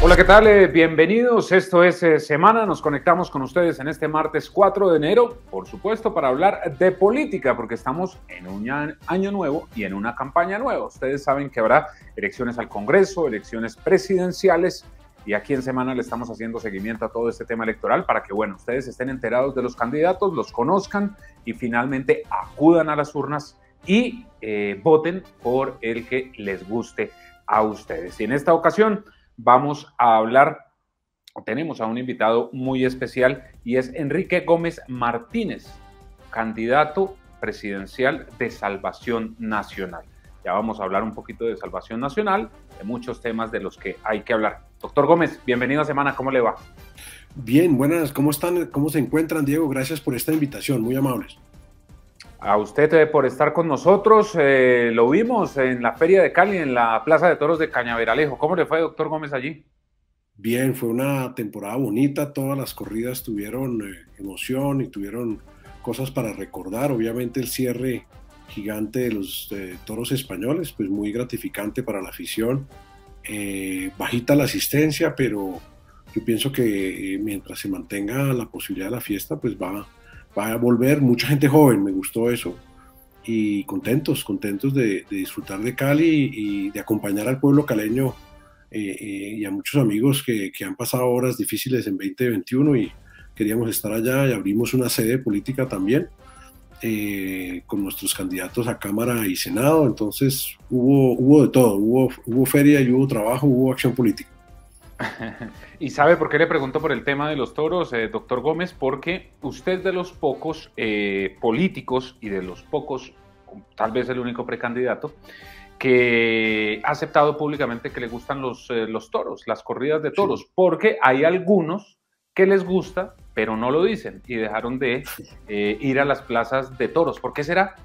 Hola, ¿qué tal? Bienvenidos. Esto es Semana. Nos conectamos con ustedes en este martes 4 de enero, por supuesto, para hablar de política, porque estamos en un año nuevo y en una campaña nueva. Ustedes saben que habrá elecciones al Congreso, elecciones presidenciales, y aquí en Semana le estamos haciendo seguimiento a todo este tema electoral para que, bueno, ustedes estén enterados de los candidatos, los conozcan y finalmente acudan a las urnas y voten por el que les guste a ustedes. Y en esta ocasión vamos a hablar, tenemos a un invitado muy especial y es Enrique Gómez Martínez, candidato presidencial de Salvación Nacional. Ya vamos a hablar un poquito de Salvación Nacional, de muchos temas de los que hay que hablar. Doctor Gómez, bienvenido a Semana, ¿cómo le va? Bien, buenas, ¿cómo están? ¿Cómo se encuentran, Diego? Gracias por esta invitación, muy amables. A usted por estar con nosotros, lo vimos en la Feria de Cali, en la Plaza de Toros de Cañaveralejo. ¿Cómo le fue, doctor Gómez, allí? Bien, fue una temporada bonita, todas las corridas tuvieron emoción y tuvieron cosas para recordar. Obviamente el cierre gigante de los toros españoles, pues muy gratificante para la afición. Bajita la asistencia, pero yo pienso que mientras se mantenga la posibilidad de la fiesta, pues va a volver mucha gente joven, me gustó eso. Y contentos de disfrutar de Cali y de acompañar al pueblo caleño y a muchos amigos que han pasado horas difíciles en 2021 y queríamos estar allá y abrimos una sede política también con nuestros candidatos a Cámara y Senado. Entonces hubo de todo, hubo feria y hubo trabajo, hubo acción política. ¿Y sabe por qué le pregunto por el tema de los toros, doctor Gómez? Porque usted es de los pocos políticos y de los pocos, tal vez el único precandidato, que ha aceptado públicamente que le gustan los toros, las corridas de toros, sí. Porque hay algunos que les gusta, pero no lo dicen y dejaron de ir a las plazas de toros. ¿Por qué será?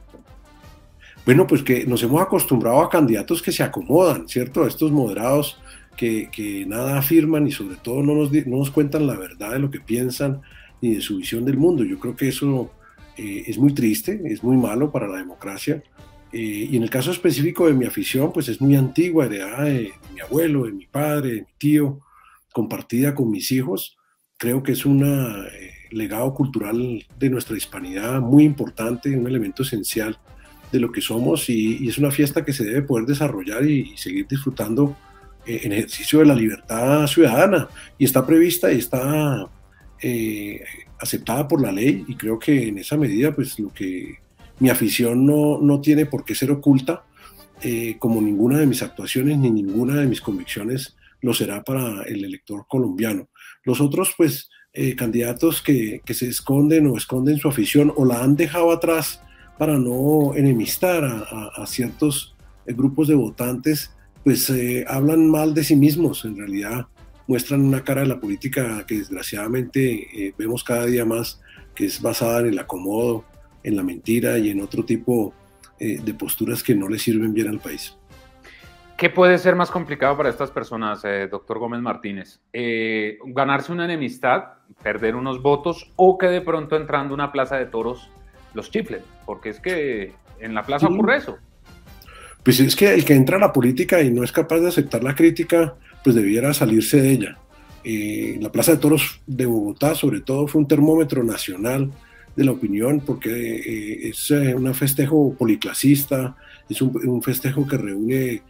Bueno, pues que nos hemos acostumbrado a candidatos que se acomodan, ¿cierto? A estos moderados que nada afirman y sobre todo no nos cuentan la verdad de lo que piensan ni de su visión del mundo. Yo creo que eso es muy triste, es muy malo para la democracia. Y en el caso específico de mi afición, pues es muy antigua, heredada de mi abuelo, de mi padre, de mi tío, compartida con mis hijos. Creo que es un legado cultural de nuestra hispanidad muy importante, un elemento esencial de lo que somos y es una fiesta que se debe poder desarrollar y seguir disfrutando en ejercicio de la libertad ciudadana, y está prevista y está aceptada por la ley, y creo que en esa medida pues lo que mi afición no tiene por qué ser oculta, como ninguna de mis actuaciones ni ninguna de mis convicciones lo será para el elector colombiano. Los otros pues candidatos que se esconden o esconden su afición o la han dejado atrás para no enemistar a ciertos grupos de votantes, pues hablan mal de sí mismos. En realidad muestran una cara de la política que desgraciadamente vemos cada día más, que es basada en el acomodo, en la mentira y en otro tipo de posturas que no le sirven bien al país. ¿Qué puede ser más complicado para estas personas, doctor Gómez Martínez? ¿Ganarse una enemistad, perder unos votos, o que de pronto entrando a una plaza de toros los chiflen? Porque es que en la plaza ocurre eso. Pues es que el que entra a la política y no es capaz de aceptar la crítica, pues debiera salirse de ella. La Plaza de Toros de Bogotá, sobre todo, fue un termómetro nacional de la opinión, porque es un festejo policlasista, es un festejo que reúne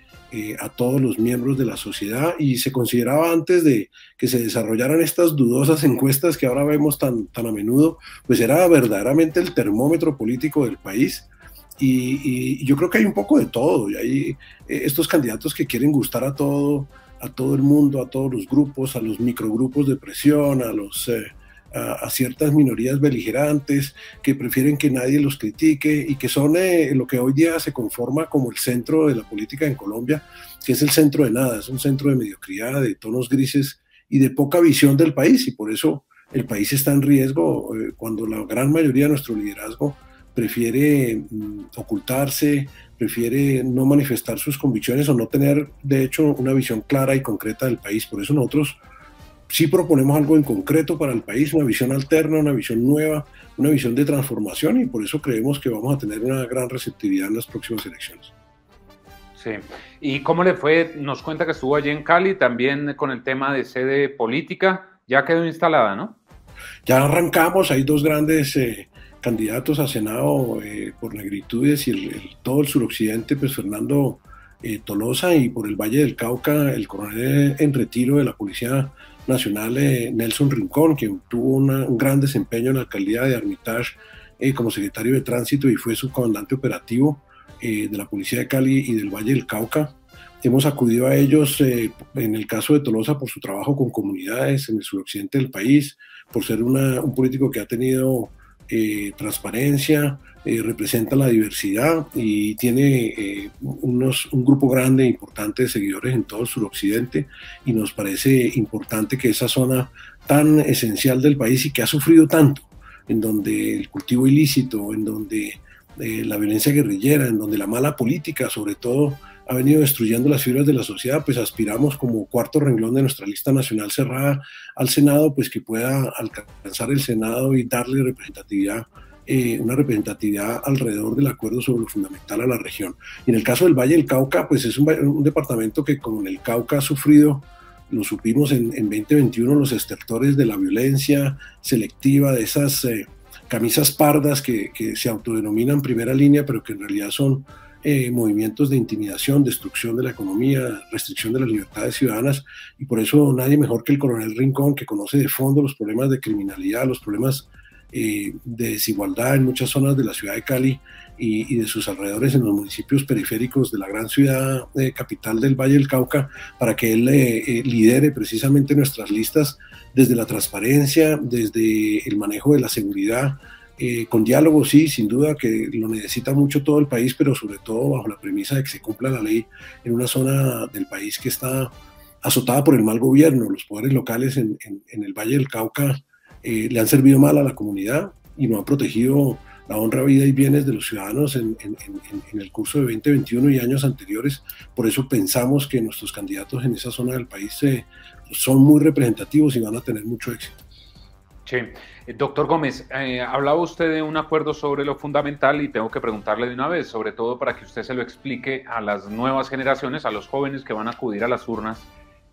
a todos los miembros de la sociedad, y se consideraba, antes de que se desarrollaran estas dudosas encuestas que ahora vemos tan a menudo, pues era verdaderamente el termómetro político del país. Y yo creo que hay un poco de todo, y hay estos candidatos que quieren gustar a todo el mundo, a todos los grupos, a los microgrupos de presión, a ciertas minorías beligerantes que prefieren que nadie los critique, y que son lo que hoy día se conforma como el centro de la política en Colombia, que es el centro de nada, es un centro de mediocridad, de tonos grises y de poca visión del país, y por eso el país está en riesgo cuando la gran mayoría de nuestro liderazgo prefiere ocultarse, prefiere no manifestar sus convicciones o no tener, de hecho, una visión clara y concreta del país. Por eso nosotros sí proponemos algo en concreto para el país, una visión alterna, una visión nueva, una visión de transformación, y por eso creemos que vamos a tener una gran receptividad en las próximas elecciones. Sí. ¿Y cómo le fue? Nos cuenta que estuvo allí en Cali también con el tema de sede política. Ya quedó instalada, ¿no? Ya arrancamos, hay dos grandes candidatos a Senado por Negritudes y todo el suroccidente, pues Fernando Tolosa, y por el Valle del Cauca, el coronel en retiro de la Policía Nacional, Nelson Rincón, que tuvo un gran desempeño en la alcaldía de Armitage como secretario de Tránsito y fue subcomandante operativo de la Policía de Cali y del Valle del Cauca. Hemos acudido a ellos, en el caso de Tolosa, por su trabajo con comunidades en el suroccidente del país, por ser un político que ha tenido transparencia, representa la diversidad y tiene un grupo grande e importante de seguidores en todo el suroccidente, y nos parece importante que esa zona tan esencial del país y que ha sufrido tanto, en donde el cultivo ilícito, en donde la violencia guerrillera, en donde la mala política sobre todo ha venido destruyendo las fibras de la sociedad, pues aspiramos como cuarto renglón de nuestra lista nacional cerrada al Senado, pues que pueda alcanzar el Senado y darle representatividad, una representatividad alrededor del acuerdo sobre lo fundamental a la región. Y en el caso del Valle del Cauca, pues es un departamento que con el Cauca ha sufrido, lo supimos en 2021, los estertores de la violencia selectiva, de esas camisas pardas que se autodenominan primera línea, pero que en realidad son movimientos de intimidación, destrucción de la economía, restricción de las libertades ciudadanas, y por eso nadie mejor que el coronel Rincón, que conoce de fondo los problemas de criminalidad, los problemas de desigualdad en muchas zonas de la ciudad de Cali y de sus alrededores, en los municipios periféricos de la gran ciudad capital del Valle del Cauca, para que él lidere precisamente nuestras listas desde la transparencia, desde el manejo de la seguridad, con diálogo, sí, sin duda que lo necesita mucho todo el país, pero sobre todo bajo la premisa de que se cumpla la ley en una zona del país que está azotada por el mal gobierno. Los poderes locales en el Valle del Cauca le han servido mal a la comunidad y no han protegido la honra, vida y bienes de los ciudadanos en el curso de 2021 y años anteriores. Por eso pensamos que nuestros candidatos en esa zona del país son muy representativos y van a tener mucho éxito. Sí. Doctor Gómez, hablaba usted de un acuerdo sobre lo fundamental y tengo que preguntarle de una vez, sobre todo para que usted se lo explique a las nuevas generaciones, a los jóvenes que van a acudir a las urnas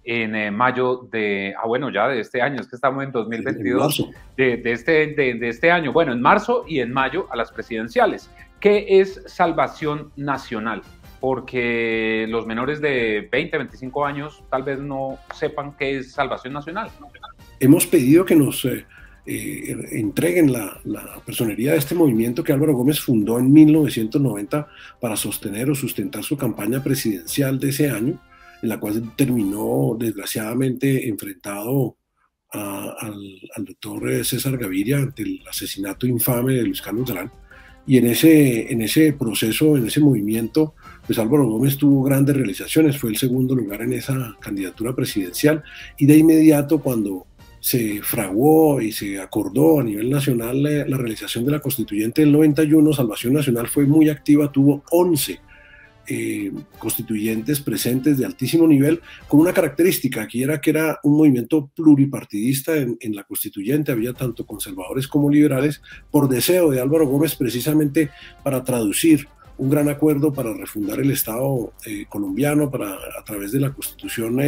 en mayo de, ya de este año, es que estamos en 2022, de este año, bueno, en marzo y en mayo a las presidenciales. ¿Qué es Salvación Nacional? Porque los menores de 20, 25 años tal vez no sepan qué es Salvación Nacional. Hemos pedido que nos entreguen la personería de este movimiento que Álvaro Gómez fundó en 1990 para sostener o sustentar su campaña presidencial de ese año, en la cual terminó desgraciadamente enfrentado al doctor César Gaviria ante el asesinato infame de Luis Carlos Galán. Y en ese proceso, en ese movimiento, pues Álvaro Gómez tuvo grandes realizaciones, fue el segundo lugar en esa candidatura presidencial, y de inmediato, cuando se fraguó y se acordó a nivel nacional la realización de la constituyente del 91, Salvación Nacional fue muy activa, tuvo 11 constituyentes presentes de altísimo nivel, con una característica, que era un movimiento pluripartidista en la constituyente, había tanto conservadores como liberales, por deseo de Álvaro Gómez, precisamente para traducir un gran acuerdo para refundar el Estado colombiano, para a través de la Constitución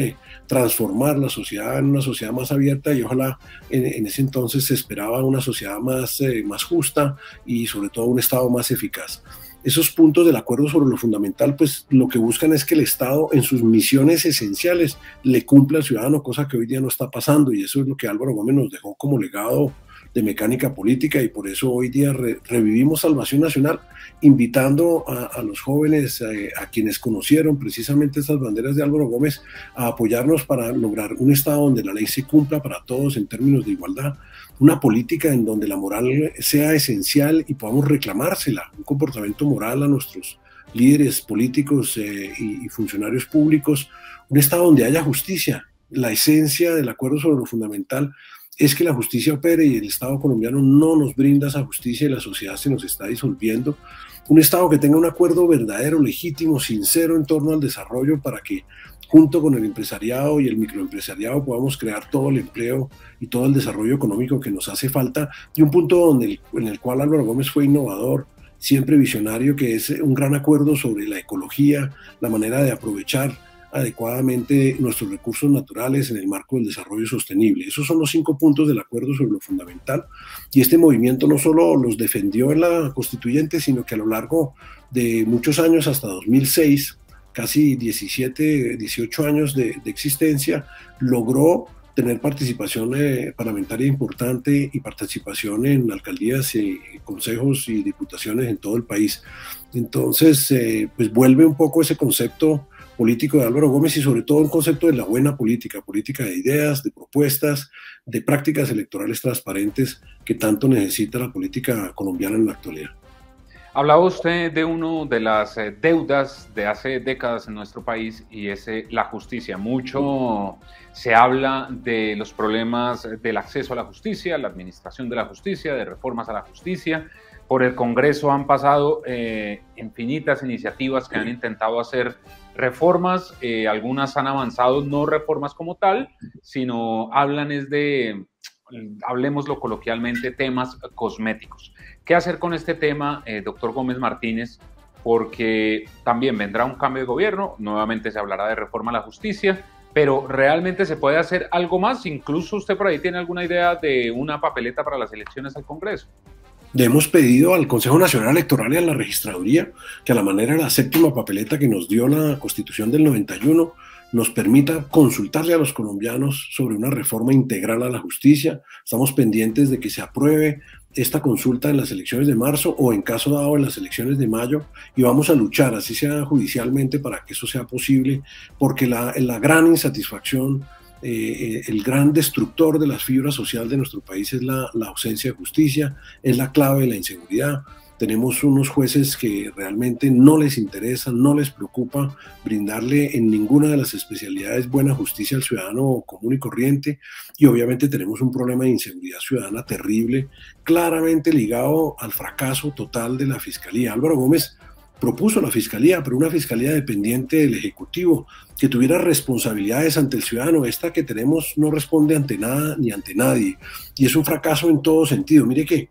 transformar la sociedad en una sociedad más abierta, y ojalá en ese entonces se esperaba una sociedad más justa y sobre todo un Estado más eficaz. Esos puntos del acuerdo sobre lo fundamental, pues lo que buscan es que el Estado en sus misiones esenciales le cumpla al ciudadano, cosa que hoy día no está pasando, y eso es lo que Álvaro Gómez nos dejó como legado de mecánica política, y por eso hoy día revivimos Salvación Nacional, invitando a los jóvenes, a quienes conocieron precisamente estas banderas de Álvaro Gómez, a apoyarnos para lograr un Estado donde la ley se cumpla para todos en términos de igualdad, una política en donde la moral sea esencial y podamos reclamársela, un comportamiento moral a nuestros líderes políticos y funcionarios públicos, un Estado donde haya justicia. La esencia del acuerdo sobre lo fundamental es que la justicia opere, y el Estado colombiano no nos brinda esa justicia y la sociedad se nos está disolviendo. Un Estado que tenga un acuerdo verdadero, legítimo, sincero en torno al desarrollo, para que junto con el empresariado y el microempresariado podamos crear todo el empleo y todo el desarrollo económico que nos hace falta, y un punto en el cual Álvaro Gómez fue innovador siempre visionario, que es un gran acuerdo sobre la ecología, la manera de aprovechar adecuadamente nuestros recursos naturales en el marco del desarrollo sostenible. Esos son los 5 puntos del acuerdo sobre lo fundamental, y este movimiento no solo los defendió en la constituyente, sino que a lo largo de muchos años, hasta 2006, casi 17, 18 años de existencia, logró tener participación parlamentaria importante y participación en alcaldías, consejos y diputaciones en todo el país. Entonces, pues vuelve un poco ese concepto político de Álvaro Gómez, y sobre todo un concepto de la buena política, política de ideas, de propuestas, de prácticas electorales transparentes que tanto necesita la política colombiana en la actualidad. Hablaba usted de una de las deudas de hace décadas en nuestro país, y es la justicia. Mucho se habla de los problemas del acceso a la justicia, la administración de la justicia, de reformas a la justicia. Por el Congreso han pasado infinitas iniciativas que han intentado hacer reformas, algunas han avanzado, no reformas como tal, sino hablemoslo coloquialmente, temas cosméticos. ¿Qué hacer con este tema, doctor Gómez Martínez? Porque también vendrá un cambio de gobierno, nuevamente se hablará de reforma a la justicia, pero realmente se puede hacer algo más. Incluso usted por ahí tiene alguna idea de una papeleta para las elecciones al Congreso. Le hemos pedido al Consejo Nacional Electoral y a la Registraduría que, a la manera de la 7ª papeleta que nos dio la Constitución del 91, nos permita consultarle a los colombianos sobre una reforma integral a la justicia. Estamos pendientes de que se apruebe esta consulta en las elecciones de marzo, o en caso dado en las elecciones de mayo, y vamos a luchar, así sea judicialmente, para que eso sea posible, porque la gran insatisfacción, el gran destructor de la fibra social de nuestro país es la ausencia de justicia, es la clave de la inseguridad. Tenemos unos jueces que realmente no les interesa, no les preocupa brindarle en ninguna de las especialidades buena justicia al ciudadano común y corriente, y obviamente tenemos un problema de inseguridad ciudadana terrible, claramente ligado al fracaso total de la Fiscalía. Álvaro Gómez propuso la Fiscalía, pero una Fiscalía dependiente del Ejecutivo, que tuviera responsabilidades ante el ciudadano. Esta que tenemos no responde ante nada ni ante nadie, y es un fracaso en todo sentido. Mire que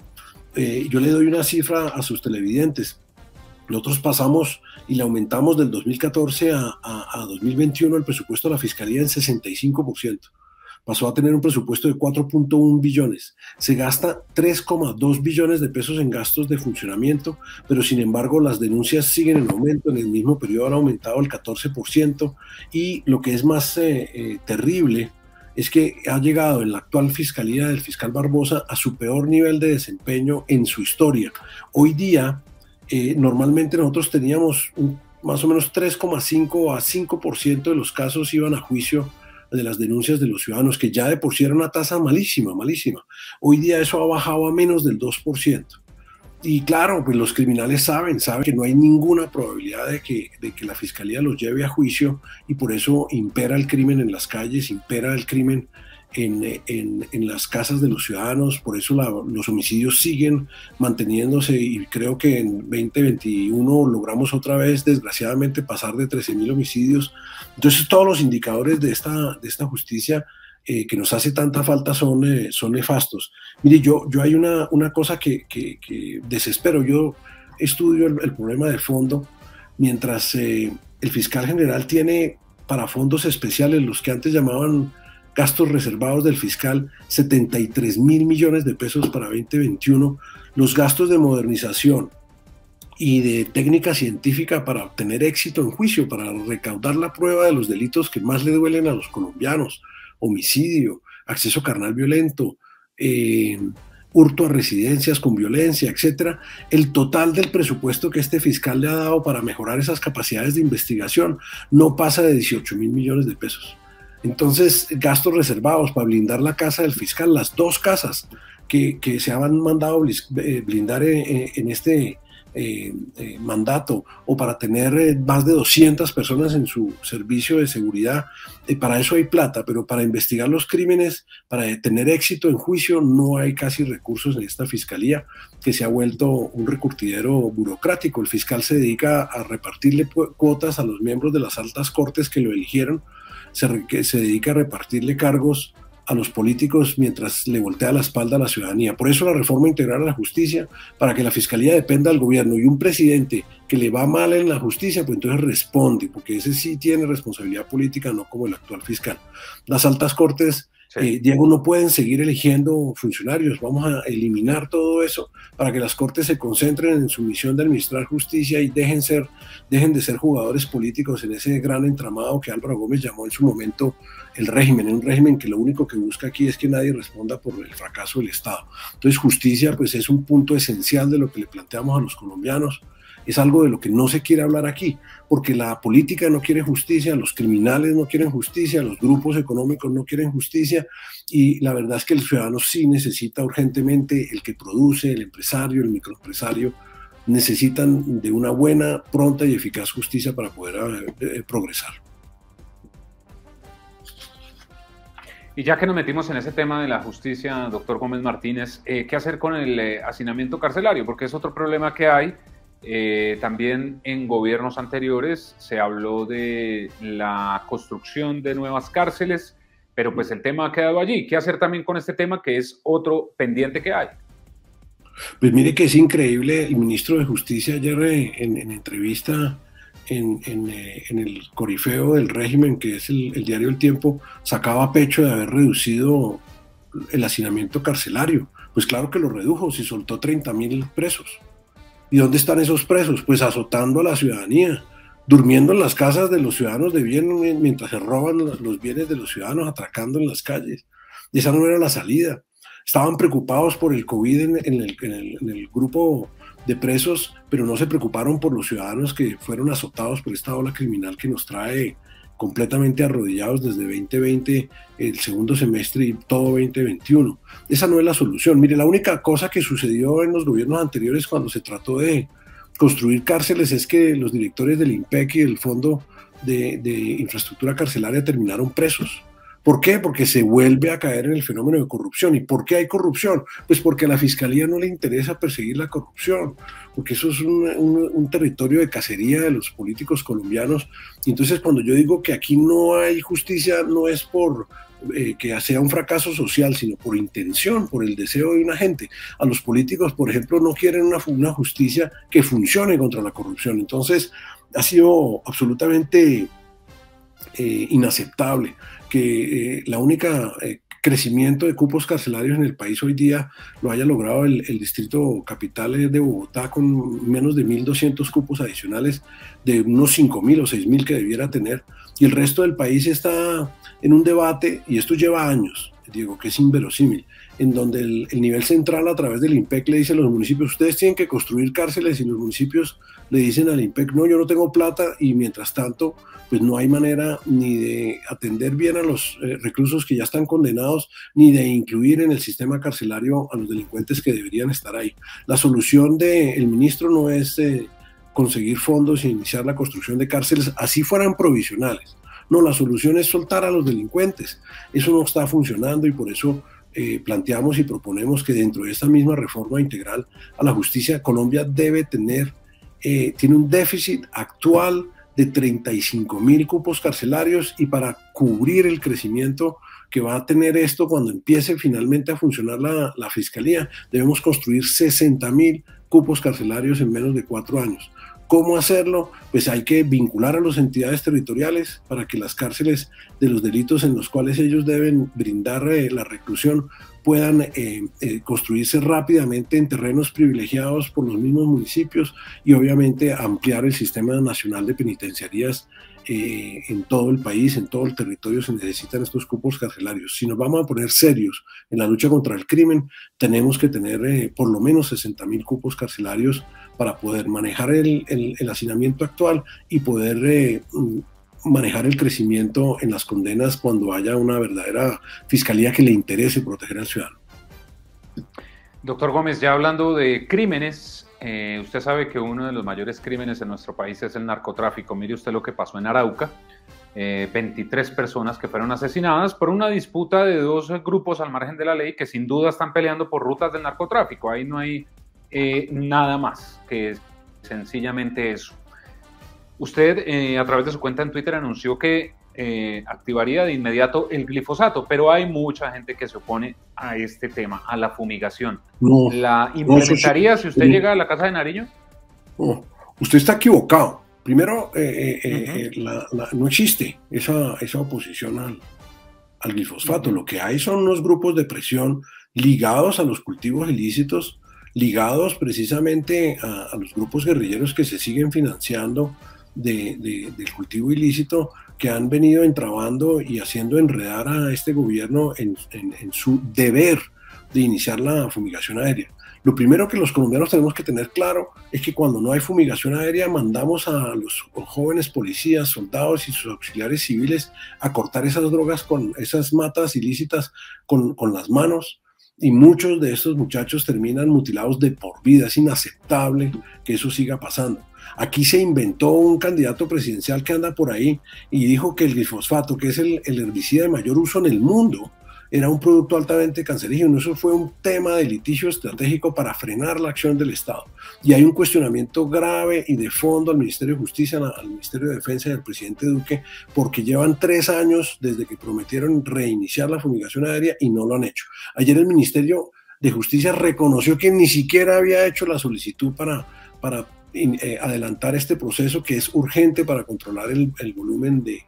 yo le doy una cifra a sus televidentes. Nosotros pasamos y le aumentamos del 2014 a 2021 el presupuesto de la Fiscalía en 65%. Pasó a tener un presupuesto de 4.1 billones. Se gasta 3,2 billones de pesos en gastos de funcionamiento, pero sin embargo las denuncias siguen en aumento. En el mismo periodo han aumentado el 14%, y lo que es más terrible es que ha llegado en la actual Fiscalía del fiscal Barbosa a su peor nivel de desempeño en su historia. Hoy día, normalmente nosotros teníamos más o menos 3,5 a 5% de los casos iban a juicio, de las denuncias de los ciudadanos, que ya de por sí era una tasa malísima, malísima. Hoy día eso ha bajado a menos del 2%. Y claro, pues los criminales saben que no hay ninguna probabilidad de que la Fiscalía los lleve a juicio, y por eso impera el crimen en las calles, impera el crimen en las casas de los ciudadanos. Por eso los homicidios siguen manteniéndose, y creo que en 2021 logramos otra vez, desgraciadamente, pasar de 13.000 homicidios. Entonces todos los indicadores de esta justicia que nos hace tanta falta son nefastos. Mire, yo hay una cosa que desespero. Yo estudio el problema de fondo, mientras el fiscal general tiene para fondos especiales, los que antes llamaban gastos reservados del fiscal, 73.000 millones de pesos para 2021, los gastos de modernización y de técnica científica para obtener éxito en juicio, para recaudar la prueba de los delitos que más le duelen a los colombianos: homicidio, acceso carnal violento, hurto a residencias con violencia, etcétera. El total del presupuesto que este fiscal le ha dado para mejorar esas capacidades de investigación no pasa de 18.000 millones de pesos. Entonces, gastos reservados para blindar la casa del fiscal, las 2 casas que se han mandado blindar en este mandato, o para tener más de 200 personas en su servicio de seguridad, para eso hay plata, pero para investigar los crímenes, para tener éxito en juicio, no hay casi recursos en esta Fiscalía, que se ha vuelto un recurtidero burocrático. El fiscal se dedica a repartirle cuotas a los miembros de las altas cortes que lo eligieron, se dedica a repartirle cargos a los políticos mientras le voltea la espalda a la ciudadanía. Por eso la reforma integral a la justicia, para que la fiscalía dependa del gobierno, y un presidente que le va mal en la justicia, pues entonces responde, porque ese sí tiene responsabilidad política, no como el actual fiscal. Las altas cortes, Diego, no pueden seguir eligiendo funcionarios. Vamos a eliminar todo eso para que las cortes se concentren en su misión de administrar justicia y dejen de ser jugadores políticos en ese gran entramado que Álvaro Gómez llamó en su momento el régimen, un régimen que lo único que busca aquí es que nadie responda por el fracaso del Estado. Entonces justicia pues es un punto esencial de lo que le planteamos a los colombianos. Es algo de lo que no se quiere hablar aquí, porque la política no quiere justicia, los criminales no quieren justicia, los grupos económicos no quieren justicia, y la verdad es que el ciudadano sí necesita urgentemente, el que produce, el empresario, el microempresario, necesitan de una buena, pronta y eficaz justicia para poder progresar. Y ya que nos metimos en ese tema de la justicia, doctor Gómez Martínez, ¿qué hacer con el hacinamiento carcelario? Porque es otro problema que hay. También en gobiernos anteriores se habló de la construcción de nuevas cárceles, pero pues el tema ha quedado allí. ¿Qué hacer también con este tema que es otro pendiente que hay? Pues mire que es increíble, el ministro de Justicia ayer en entrevista en el corifeo del régimen, que es el diario El Tiempo, sacaba pecho de haber reducido el hacinamiento carcelario. Pues claro que lo redujo, si soltó 30.000 presos. ¿Y dónde están esos presos? Pues azotando a la ciudadanía, durmiendo en las casas de los ciudadanos de bien mientras se roban los bienes de los ciudadanos, atracando en las calles. Y esa no era la salida. Estaban preocupados por el COVID en el grupo de presos, pero no se preocuparon por los ciudadanos que fueron azotados por esta ola criminal que nos trae completamente arrodillados desde 2020, el segundo semestre y todo 2021. Esa no es la solución. Mire, la única cosa que sucedió en los gobiernos anteriores cuando se trató de construir cárceles es que los directores del IMPEC y del Fondo de Infraestructura Carcelaria terminaron presos. ¿Por qué? Porque se vuelve a caer en el fenómeno de corrupción. ¿Y por qué hay corrupción? Pues porque a la Fiscalía no le interesa perseguir la corrupción, porque eso es un territorio de cacería de los políticos colombianos. Y entonces cuando yo digo que aquí no hay justicia, no es por que sea un fracaso social, sino por intención, por el deseo de una gente. A los políticos, por ejemplo, no quieren una justicia que funcione contra la corrupción. Entonces ha sido absolutamente inaceptable que la única crecimiento de cupos carcelarios en el país hoy día lo haya logrado el distrito capital de Bogotá, con menos de 1.200 cupos adicionales de unos 5.000 o 6.000 que debiera tener, y el resto del país está en un debate, y esto lleva años, Diego, que es inverosímil, en donde el nivel central a través del IMPEC le dice a los municipios: ustedes tienen que construir cárceles, y los municipios le dicen al IMPEC: no, yo no tengo plata, y mientras tanto pues no hay manera ni de atender bien a los reclusos que ya están condenados, ni de incluir en el sistema carcelario a los delincuentes que deberían estar ahí. La solución del ministro no es conseguir fondos e iniciar la construcción de cárceles, así fueran provisionales. No, la solución es soltar a los delincuentes. Eso no está funcionando, y por eso planteamos y proponemos que dentro de esta misma reforma integral a la justicia, Colombia debe tener, tiene un déficit actual de 35.000 cupos carcelarios, y para cubrir el crecimiento que va a tener esto cuando empiece finalmente a funcionar la Fiscalía, debemos construir 60.000 cupos carcelarios en menos de 4 años. ¿Cómo hacerlo? Pues hay que vincular a las entidades territoriales para que las cárceles de los delitos en los cuales ellos deben brindar la reclusión puedan construirse rápidamente en terrenos privilegiados por los mismos municipios, y obviamente ampliar el sistema nacional de penitenciarías en todo el país, en todo el territorio se necesitan estos cupos carcelarios. Si nos vamos a poner serios en la lucha contra el crimen, tenemos que tener por lo menos 60.000 cupos carcelarios para poder manejar el hacinamiento actual y poder manejar el crecimiento en las condenas cuando haya una verdadera fiscalía que le interese proteger al ciudadano. Doctor Gómez, ya hablando de crímenes, usted sabe que uno de los mayores crímenes en nuestro país es el narcotráfico. Mire usted lo que pasó en Arauca, 23 personas que fueron asesinadas por una disputa de 2 grupos al margen de la ley que sin duda están peleando por rutas del narcotráfico. Ahí no hay nada más que sencillamente eso. Usted, a través de su cuenta en Twitter, anunció que activaría de inmediato el glifosato, pero hay mucha gente que se opone a este tema, a la fumigación. No, ¿La implementaría si usted llega a la Casa de Nariño? No, usted está equivocado. Primero, no existe esa oposición al glifosato. Lo que hay son unos grupos de presión ligados a los cultivos ilícitos, ligados precisamente a los grupos guerrilleros que se siguen financiando del cultivo ilícito, que han venido entrabando y haciendo enredar a este gobierno en su deber de iniciar la fumigación aérea. Lo primero que los colombianos tenemos que tener claro es que cuando no hay fumigación aérea mandamos a los jóvenes policías, soldados y sus auxiliares civiles a cortar esas drogas, con esas matas ilícitas con las manos, y muchos de estos muchachos terminan mutilados de por vida. Es inaceptable que eso siga pasando. Aquí se inventó un candidato presidencial que anda por ahí y dijo que el glifosato, que es el herbicida de mayor uso en el mundo, era un producto altamente cancerígeno. Eso fue un tema de litigio estratégico para frenar la acción del Estado. Y hay un cuestionamiento grave y de fondo al Ministerio de Justicia, al Ministerio de Defensa y al presidente Duque, porque llevan 3 años desde que prometieron reiniciar la fumigación aérea y no lo han hecho. Ayer el Ministerio de Justicia reconoció que ni siquiera había hecho la solicitud para adelantar este proceso, que es urgente para controlar el volumen de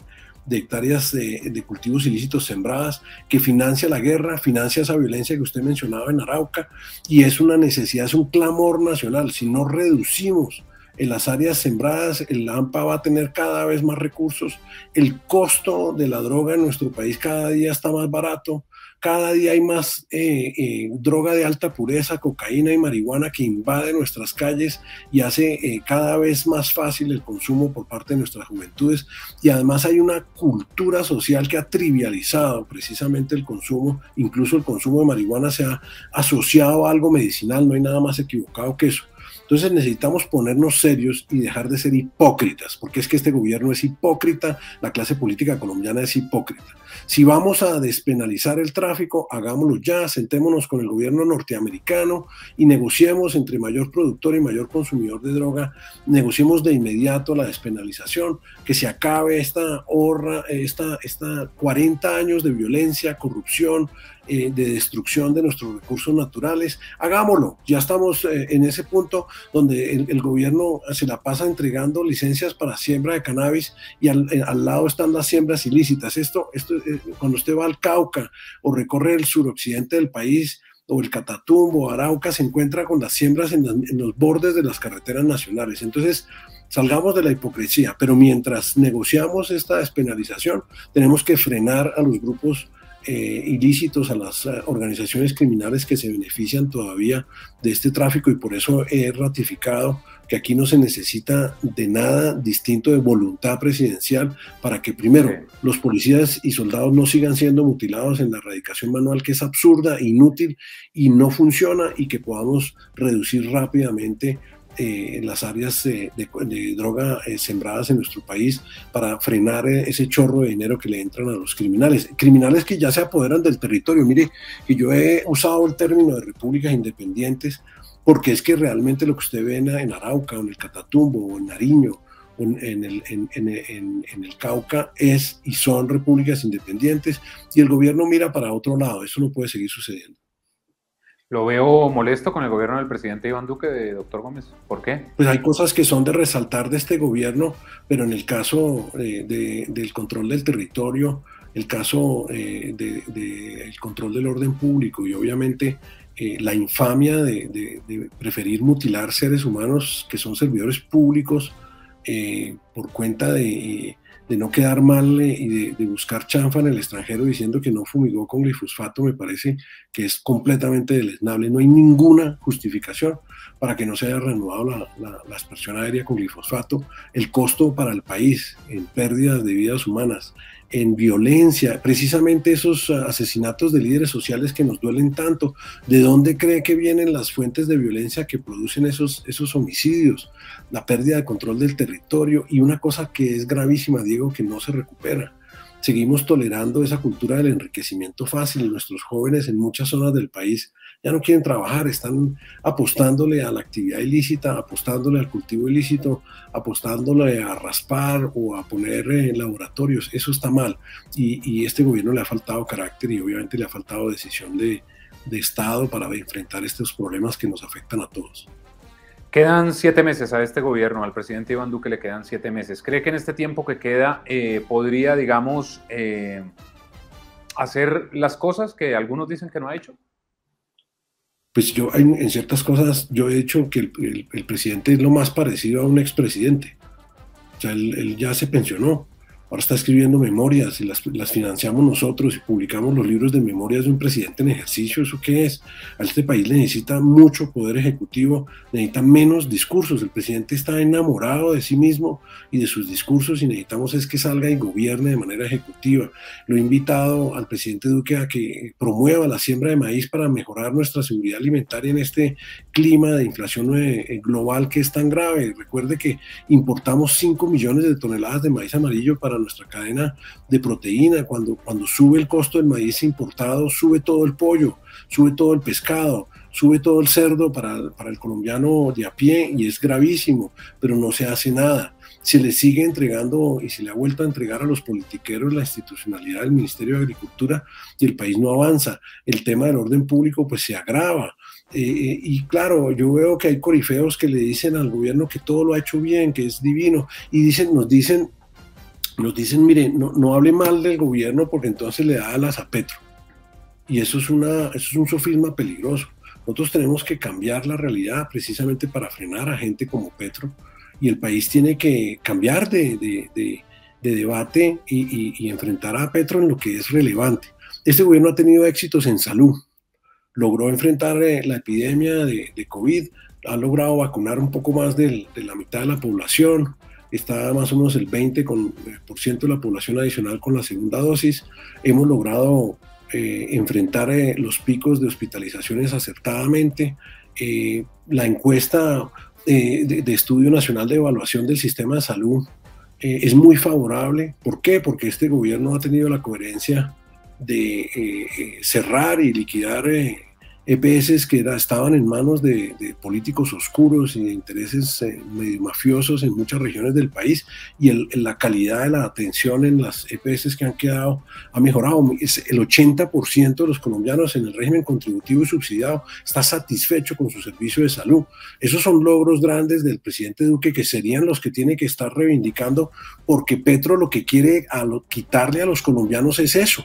hectáreas de cultivos ilícitos sembradas, que financia la guerra, financia esa violencia que usted mencionaba en Arauca, y es una necesidad, es un clamor nacional. Si no reducimos en las áreas sembradas, el AMPA va a tener cada vez más recursos, el costo de la droga en nuestro país cada día está más barato, cada día hay más droga de alta pureza, cocaína y marihuana que invade nuestras calles y hace cada vez más fácil el consumo por parte de nuestras juventudes, y además hay una cultura social que ha trivializado precisamente el consumo. Incluso el consumo de marihuana se ha asociado a algo medicinal, no hay nada más equivocado que eso. Entonces necesitamos ponernos serios y dejar de ser hipócritas, porque es que este gobierno es hipócrita, la clase política colombiana es hipócrita. Si vamos a despenalizar el tráfico, hagámoslo ya, sentémonos con el gobierno norteamericano y negociemos entre mayor productor y mayor consumidor de droga, negociemos de inmediato la despenalización, que se acabe esta 40 años de violencia, corrupción, de destrucción de nuestros recursos naturales. Hagámoslo, ya estamos en ese punto donde el gobierno se la pasa entregando licencias para siembra de cannabis y al lado están las siembras ilícitas. Esto cuando usted va al Cauca o recorre el suroccidente del país o el Catatumbo o Arauca, se encuentra con las siembras en los bordes de las carreteras nacionales. Entonces, salgamos de la hipocresía, pero mientras negociamos esta despenalización, tenemos que frenar a los grupos ilícitos, a las organizaciones criminales que se benefician todavía de este tráfico, y por eso he ratificado que aquí no se necesita de nada distinto de voluntad presidencial para que primero los policías y soldados no sigan siendo mutilados en la erradicación manual, que es absurda, inútil y no funciona, y que podamos reducir rápidamente las áreas de droga sembradas en nuestro país para frenar ese chorro de dinero que le entran a los criminales que ya se apoderan del territorio. Mire, que yo he usado el término de repúblicas independientes porque es que realmente lo que usted ve en Arauca, o en el Catatumbo, o en Nariño, o en el Cauca es y son repúblicas independientes, y el gobierno mira para otro lado. Eso no puede seguir sucediendo. Lo veo molesto con el gobierno del presidente Iván Duque, doctor Gómez. ¿Por qué? Pues hay cosas que son de resaltar de este gobierno, pero en el caso del control del territorio, el caso del control del orden público y obviamente la infamia de preferir mutilar seres humanos que son servidores públicos por cuenta de no quedar mal y de buscar chanfa en el extranjero diciendo que no fumigó con glifosato, me parece que es completamente deleznable. No hay ninguna justificación para que no se haya reanudado la aspersión aérea con glifosato. El costo para el país en pérdidas de vidas humanas, en violencia, precisamente esos asesinatos de líderes sociales que nos duelen tanto. ¿De dónde cree que vienen las fuentes de violencia que producen esos homicidios? La pérdida de control del territorio y una cosa que es gravísima, Diego, que no se recupera. seguimos tolerando esa cultura del enriquecimiento fácil. Nuestros jóvenes en muchas zonas del país ya no quieren trabajar, están apostándole a la actividad ilícita, apostándole al cultivo ilícito, apostándole a raspar o a poner laboratorios. Eso está mal, y este gobierno le ha faltado carácter y obviamente le ha faltado decisión de Estado para enfrentar estos problemas que nos afectan a todos. Quedan 7 meses a este gobierno, al presidente Iván Duque le quedan 7 meses. ¿Cree que en este tiempo que queda podría, digamos, hacer las cosas que algunos dicen que no ha hecho? Pues yo en ciertas cosas yo he dicho que el presidente es lo más parecido a un expresidente. O sea, él ya se pensionó, ahora está escribiendo memorias y las financiamos nosotros y publicamos los libros de memorias de un presidente en ejercicio. ¿Eso qué es? A este país le necesita mucho poder ejecutivo, necesita menos discursos. El presidente está enamorado de sí mismo y de sus discursos y necesitamos es que salga y gobierne de manera ejecutiva. Lo he invitado al presidente Duque a que promueva la siembra de maíz para mejorar nuestra seguridad alimentaria en este clima de inflación global que es tan grave. Recuerde que importamos 5 millones de toneladas de maíz amarillo para nuestra cadena de proteína. Cuando sube el costo del maíz importado, sube todo el pollo, sube todo el pescado, sube todo el cerdo para el colombiano de a pie, y es gravísimo, pero no se hace nada. Se le sigue entregando y se le ha vuelto a entregar a los politiqueros la institucionalidad del Ministerio de Agricultura y el país no avanza. El tema del orden público pues se agrava. Y claro, yo veo que hay corifeos que le dicen al gobierno que todo lo ha hecho bien, que es divino, y nos dicen, mire, no hable mal del gobierno porque entonces le da alas a Petro. Y eso es un sofisma peligroso. Nosotros tenemos que cambiar la realidad precisamente para frenar a gente como Petro, y el país tiene que cambiar de debate y enfrentar a Petro en lo que es relevante. Este gobierno ha tenido éxitos en salud, logró enfrentar la epidemia de COVID, ha logrado vacunar un poco más de la mitad de la población, está más o menos el 20% de la población adicional con la segunda dosis. Hemos logrado enfrentar los picos de hospitalizaciones acertadamente. La encuesta de Estudio Nacional de Evaluación del Sistema de Salud es muy favorable. ¿Por qué? Porque este gobierno ha tenido la coherencia de cerrar y liquidar EPS que estaban en manos de políticos oscuros y de intereses medio mafiosos en muchas regiones del país, y la calidad de la atención en las EPS que han quedado ha mejorado. El 80% de los colombianos en el régimen contributivo y subsidiado está satisfecho con su servicio de salud. Esos son logros grandes del presidente Duque que serían los que tiene que estar reivindicando, porque Petro lo que quiere quitarle a los colombianos es eso.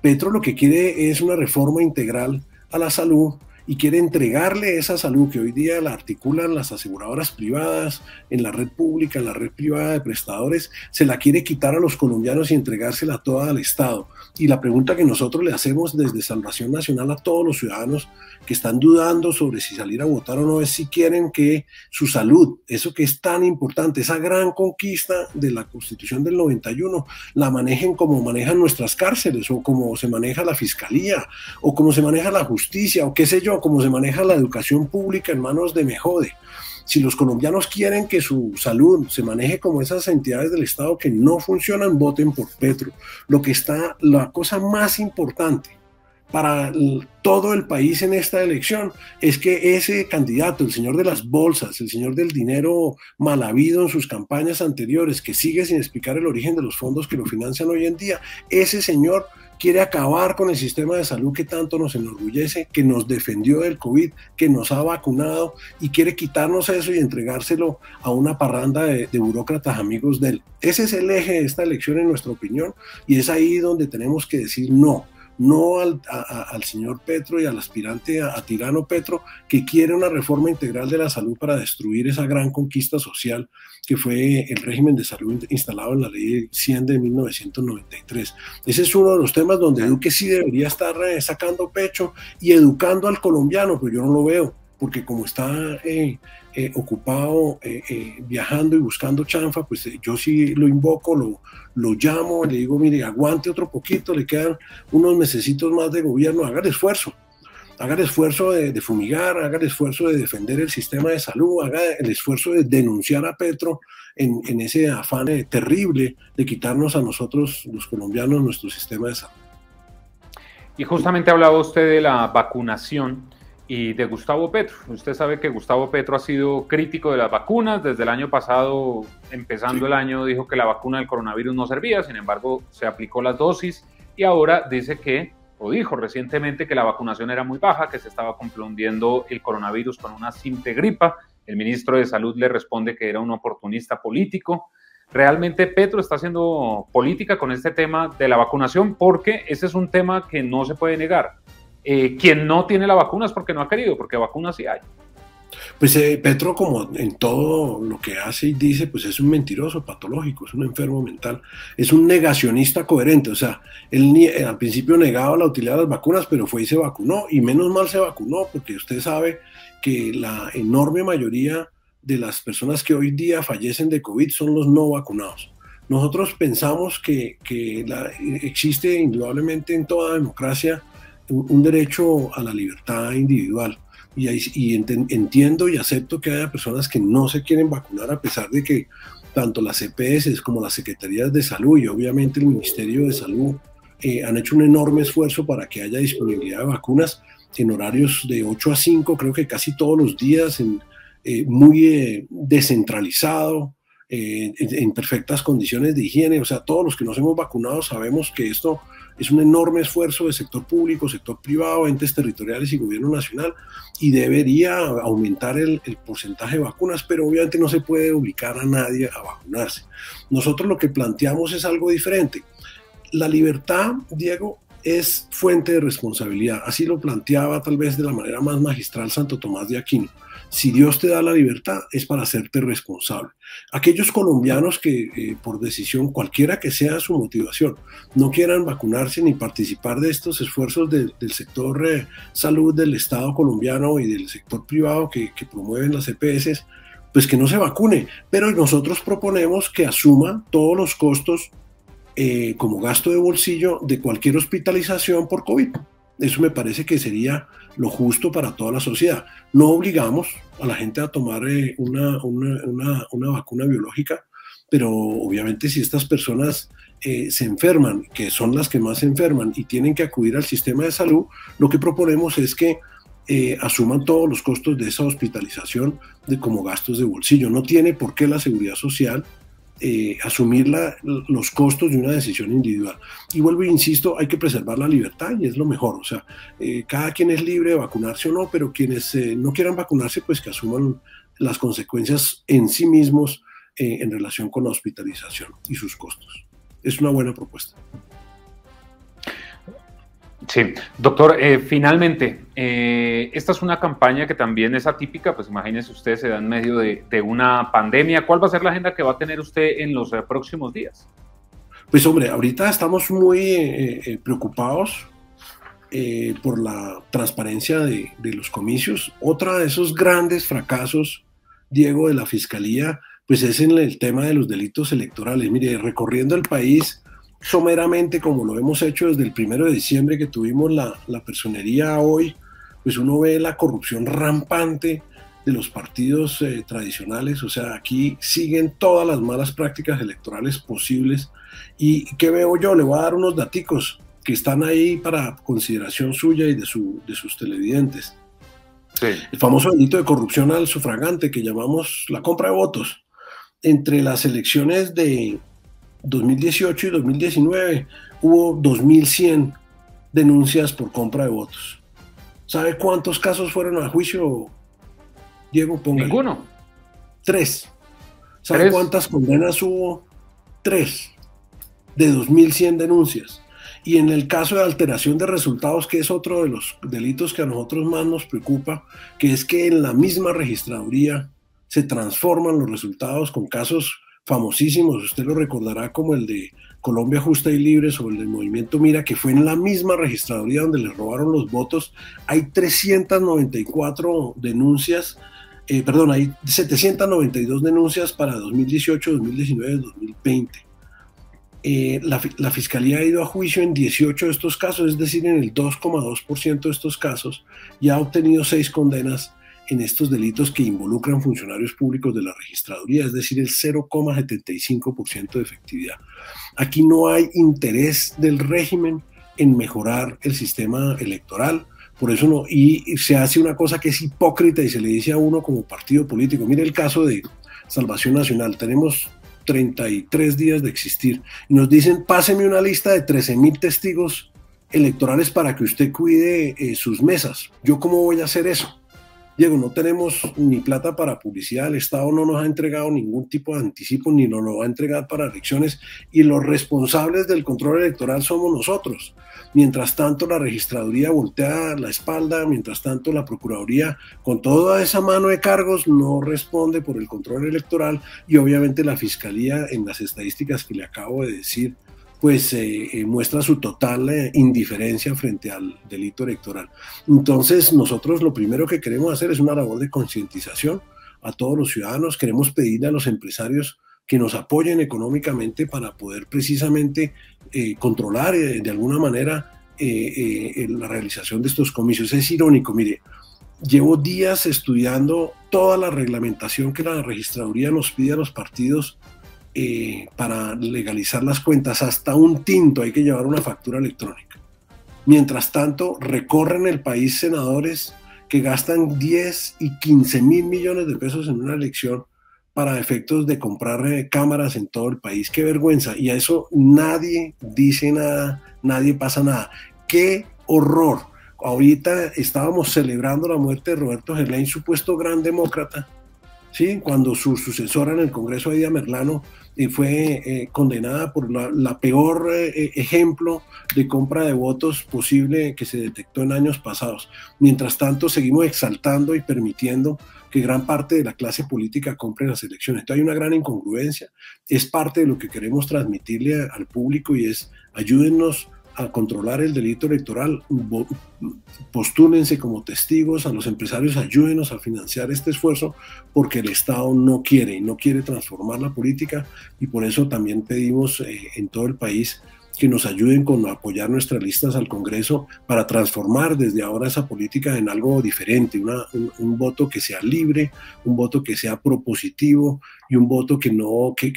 Petro lo que quiere es una reforma integral a la salud y quiere entregarle esa salud que hoy día la articulan las aseguradoras privadas, en la red pública, en la red privada de prestadores, se la quiere quitar a los colombianos y entregársela toda al Estado. Y la pregunta que nosotros le hacemos desde Salvación Nacional a todos los ciudadanos que están dudando sobre si salir a votar o no es si quieren que su salud, eso que es tan importante, esa gran conquista de la Constitución del 91, la manejen como manejan nuestras cárceles, o como se maneja la fiscalía, o como se maneja la justicia, o qué sé yo, como se maneja la educación pública en manos de Mejode. Si los colombianos quieren que su salud se maneje como esas entidades del Estado que no funcionan, voten por Petro. La cosa más importante para todo el país en esta elección es que ese candidato, el señor de las bolsas, el señor del dinero mal habido en sus campañas anteriores, que sigue sin explicar el origen de los fondos que lo financian hoy en día, ese señor quiere acabar con el sistema de salud que tanto nos enorgullece, que nos defendió del COVID, que nos ha vacunado, y quiere quitarnos eso y entregárselo a una parranda de burócratas amigos de él. Ese es el eje de esta elección en nuestra opinión, y es ahí donde tenemos que decir no al señor Petro y al aspirante a tirano Petro, que quiere una reforma integral de la salud para destruir esa gran conquista social que fue el régimen de salud instalado en la ley 100 de 1993. Ese es uno de los temas donde Duque sí debería estar sacando pecho y educando al colombiano, pero yo no lo veo, porque como está ocupado viajando y buscando chanfa, pues yo sí lo invoco, lo llamo, le digo, mire, aguante otro poquito, le quedan unos mesecitos más de gobierno, haga el esfuerzo. haga el esfuerzo de fumigar, haga el esfuerzo de defender el sistema de salud, haga el esfuerzo de denunciar a Petro en ese afán terrible de quitarnos a nosotros, los colombianos, nuestro sistema de salud. Y justamente hablaba usted de la vacunación y de Gustavo Petro. Usted sabe que Gustavo Petro ha sido crítico de las vacunas. Desde el año pasado, empezando el año, dijo que la vacuna del coronavirus no servía, sin embargo, se aplicó las dosis y ahora dice que, o dijo recientemente, que la vacunación era muy baja, que se estaba confundiendo el coronavirus con una simple gripa. El ministro de Salud le responde que era un oportunista político. Realmente Petro está haciendo política con este tema de la vacunación porque ese es un tema que no se puede negar. Quien no tiene la vacuna es porque no ha querido, porque vacunas sí hay. Pues Petro, como en todo lo que hace y dice, pues es un mentiroso patológico, es un enfermo mental, es un negacionista coherente. O sea, él al principio negaba la utilidad de las vacunas, pero fue y se vacunó, y menos mal se vacunó, porque usted sabe que la enorme mayoría de las personas que hoy día fallecen de COVID son los no vacunados. Nosotros pensamos que existe indudablemente en toda democracia un derecho a la libertad individual. Entiendo y acepto que haya personas que no se quieren vacunar, a pesar de que tanto las EPS como las Secretarías de Salud y obviamente el Ministerio de Salud han hecho un enorme esfuerzo para que haya disponibilidad de vacunas en horarios de 8 a 5, creo que casi todos los días, muy descentralizado, en perfectas condiciones de higiene. O sea, todos los que nos hemos vacunado sabemos que esto es un enorme esfuerzo de sector público, sector privado, entes territoriales y gobierno nacional, y debería aumentar el porcentaje de vacunas, pero obviamente no se puede obligar a nadie a vacunarse. Nosotros lo que planteamos es algo diferente. La libertad, Diego, es fuente de responsabilidad. Así lo planteaba tal vez de la manera más magistral Santo Tomás de Aquino. Si Dios te da la libertad, es para hacerte responsable. Aquellos colombianos que por decisión, cualquiera que sea su motivación, no quieran vacunarse ni participar de estos esfuerzos del sector salud del Estado colombiano y del sector privado que promueven las EPS, pues que no se vacune. Pero nosotros proponemos que asuma todos los costos como gasto de bolsillo de cualquier hospitalización por COVID. Eso me parece que sería lo justo para toda la sociedad. No obligamos a la gente a tomar una vacuna biológica, pero obviamente si estas personas se enferman, que son las que más se enferman y tienen que acudir al sistema de salud, lo que proponemos es que asuman todos los costos de esa hospitalización como gastos de bolsillo. No tiene por qué la Seguridad Social asumir los costos de una decisión individual. Y vuelvo e insisto, hay que preservar la libertad y es lo mejor. O sea, cada quien es libre de vacunarse o no, pero quienes no quieran vacunarse, pues que asuman las consecuencias en sí mismos en relación con la hospitalización y sus costos. Es una buena propuesta. Sí, doctor, finalmente, esta es una campaña que también es atípica, pues imagínense ustedes, se da en medio de una pandemia. ¿Cuál va a ser la agenda que va a tener usted en los próximos días? Pues hombre, ahorita estamos muy preocupados por la transparencia de los comicios. Otra de esos grandes fracasos, Diego, de la Fiscalía, pues es en el tema de los delitos electorales. Mire, recorriendo el país someramente, como lo hemos hecho desde el 1 de diciembre que tuvimos la personería hoy, pues uno ve la corrupción rampante de los partidos tradicionales. O sea, aquí siguen todas las malas prácticas electorales posibles. ¿Y qué veo yo? Le voy a dar unos daticos que están ahí para consideración suya y de sus televidentes. Sí. El famoso delito de corrupción al sufragante, que llamamos la compra de votos. Entre las elecciones de 2018 y 2019 hubo 2.100 denuncias por compra de votos. ¿Sabe cuántos casos fueron a juicio, Diego? Póngale. Ninguno. 3. ¿Sabe cuántas condenas hubo? 3 de 2.100 denuncias. Y en el caso de alteración de resultados, que es otro de los delitos que a nosotros más nos preocupa, que es que en la misma registraduría se transforman los resultados con casos famosísimos. Usted lo recordará como el de Colombia Justa y Libre sobre el del Movimiento Mira, que fue en la misma registraduría donde le robaron los votos. Hay 394 denuncias, hay 792 denuncias para 2018, 2019 y 2020. La Fiscalía ha ido a juicio en 18 de estos casos, es decir, en el 2,2% de estos casos, y ha obtenido 6 condenas en estos delitos que involucran funcionarios públicos de la registraduría, es decir, el 0,75% de efectividad. Aquí no hay interés del régimen en mejorar el sistema electoral, por eso no, y se hace una cosa que es hipócrita y se le dice a uno como partido político. Mire el caso de Salvación Nacional, tenemos 33 días de existir y nos dicen, páseme una lista de 13.000 testigos electorales para que usted cuide sus mesas. ¿Yo cómo voy a hacer eso? Diego, no tenemos ni plata para publicidad, el Estado no nos ha entregado ningún tipo de anticipo, ni nos lo va a entregar para elecciones, y los responsables del control electoral somos nosotros. Mientras tanto, la registraduría voltea la espalda, mientras tanto, la procuraduría, con toda esa mano de cargos, no responde por el control electoral, y obviamente la fiscalía, en las estadísticas que le acabo de decir, pues muestra su total indiferencia frente al delito electoral. Entonces, nosotros lo primero que queremos hacer es una labor de concientización a todos los ciudadanos. Queremos pedirle a los empresarios que nos apoyen económicamente para poder precisamente controlar de alguna manera la realización de estos comicios. Es irónico, mire, llevo días estudiando toda la reglamentación que la registraduría nos pide a los partidos para legalizar las cuentas. Hasta un tinto hay que llevar una factura electrónica. Mientras tanto, recorren el país senadores que gastan 10 y 15 mil millones de pesos en una elección para efectos de comprar cámaras en todo el país. ¡Qué vergüenza! Y a eso nadie dice nada, nadie pasa nada. ¡Qué horror! Ahorita estábamos celebrando la muerte de Roberto Gerlain, supuesto gran demócrata, ¿sí? Cuando su sucesora en el Congreso, Aida Merlano, fue condenada por la peor ejemplo de compra de votos posible que se detectó en años pasados. Mientras tanto, seguimos exaltando y permitiendo que gran parte de la clase política compre las elecciones. Entonces hay una gran incongruencia, es parte de lo que queremos transmitirle al público, y es: ayúdennos a controlar el delito electoral, postúlense como testigos, a los empresarios ayúdenos a financiar este esfuerzo, porque el Estado no quiere transformar la política, y por eso también pedimos en todo el país que nos ayuden con apoyar nuestras listas al Congreso para transformar desde ahora esa política en algo diferente, un voto que sea libre, un voto que sea propositivo, y un voto que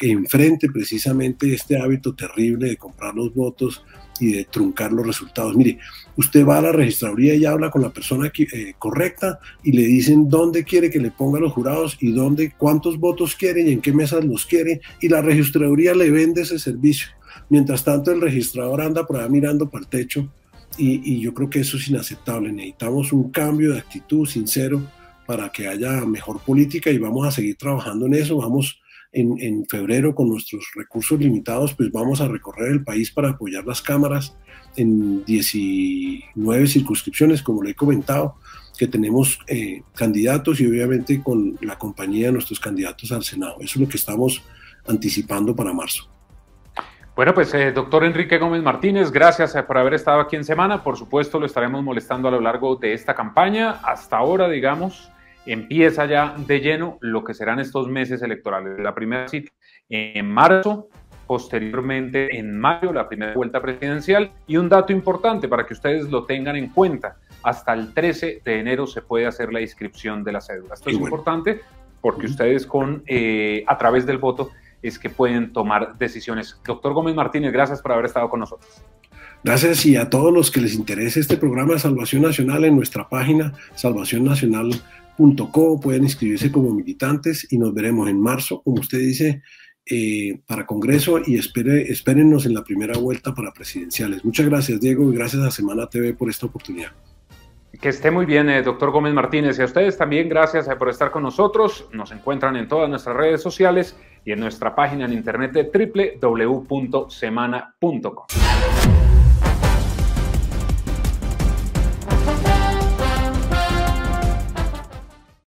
enfrente precisamente este hábito terrible de comprar los votos y de truncar los resultados. Mire, usted va a la registraduría y habla con la persona correcta y le dicen dónde quiere que le ponga los jurados y cuántos votos quiere y en qué mesas los quiere, y la registraduría le vende ese servicio. Mientras tanto, el registrador anda por allá mirando para el techo, y yo creo que eso es inaceptable. Necesitamos un cambio de actitud sincero para que haya mejor política, y vamos a seguir trabajando en eso. Vamos en febrero, con nuestros recursos limitados, pues vamos a recorrer el país para apoyar las cámaras en 19 circunscripciones, como le he comentado, que tenemos candidatos, y obviamente con la compañía de nuestros candidatos al Senado. Eso es lo que estamos anticipando para marzo. Bueno, pues doctor Enrique Gómez Martínez, gracias por haber estado aquí en Semana. Por supuesto, lo estaremos molestando a lo largo de esta campaña. Hasta ahora, digamos, empieza ya de lleno lo que serán estos meses electorales. La primera cita en marzo, posteriormente en mayo, la primera vuelta presidencial. Y un dato importante para que ustedes lo tengan en cuenta: hasta el 13 de enero se puede hacer la inscripción de la cédula. Esto es importante porque ustedes a través del voto es que pueden tomar decisiones. Doctor Gómez Martínez, gracias por haber estado con nosotros. Gracias, y a todos los que les interese este programa de Salvación Nacional, en nuestra página salvacionnacional.co pueden inscribirse como militantes, y nos veremos en marzo, como usted dice, para Congreso, y espérennos en la primera vuelta para presidenciales. Muchas gracias, Diego, y gracias a Semana TV por esta oportunidad. Que esté muy bien, doctor Gómez Martínez, y a ustedes también gracias por estar con nosotros. Nos encuentran en todas nuestras redes sociales y en nuestra página en internet de www.semana.com.